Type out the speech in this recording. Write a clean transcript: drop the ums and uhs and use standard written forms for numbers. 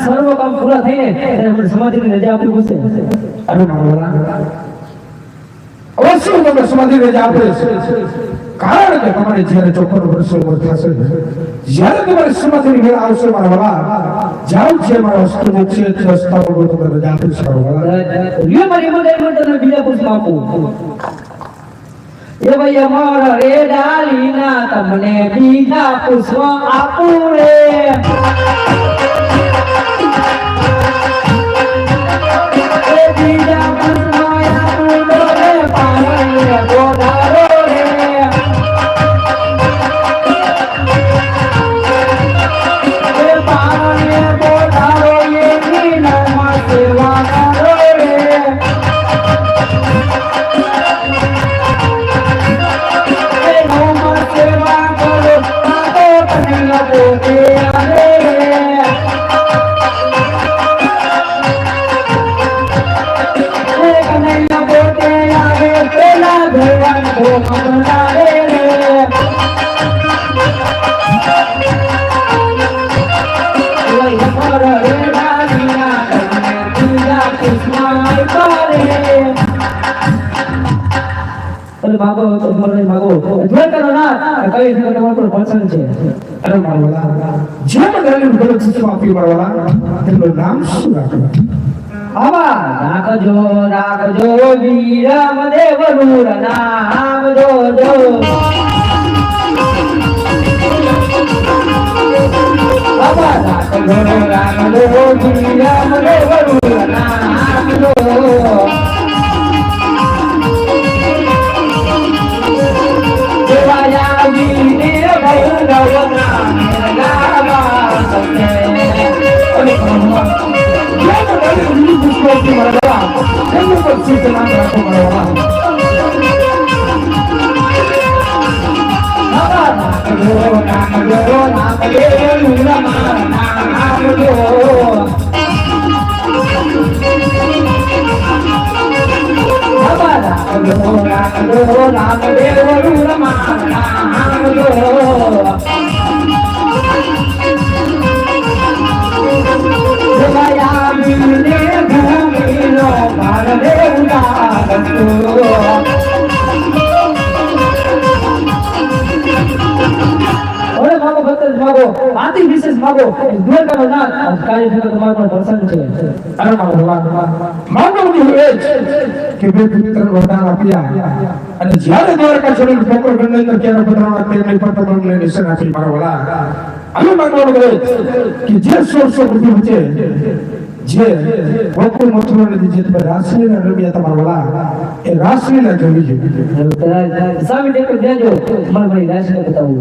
સર્વ કામ પૂરા થઈને સમાધિ ની રજા આપવી પડશે. અરે અવશ્ય તમને સમાધિ રજા આપે છે, કારણ કે તમારે જ્યારે 54 વર્ષ ઉંમર થશે, જ્યારે તમારી સમાધિની વેળા આવશે મારા વાલા, જાવ છે મારા વસ્તુ છે તે રસ્તા પર તમને રજા આપે છે મારા વાલા. લ્યો મારી મદદ તમને બીજા પુષ્પ આપું. એ ભાઈ અમારા રે ડાલીના તમને બીજા પુષ્પ આપું રે. રાખજો વીરમ દેવનું નામ જોજો. બાબા રાખજો વીરમ દેવનું નામ જોજો. દેવાયા વીરે ભૈરવના ગાવા સકે. અને જ્યારે દ્વારકા છોડી ઠોકર ગણેન્દ્ર ક્યારે પધરાવવા તેમને પણ તમને નિશાન આપી મારા વાલા. અમે માંગવાનું કહે કે જે 1600 વચ્ચે જે ગોકુળ મથુરા નદી જે તમે રાસલીલા રમ્યા તમારા વાલા, એ રાસલીલા જોવી જોઈએ. સ્વામી ટેકો દેજો, મને રાસલીલા બતાવું.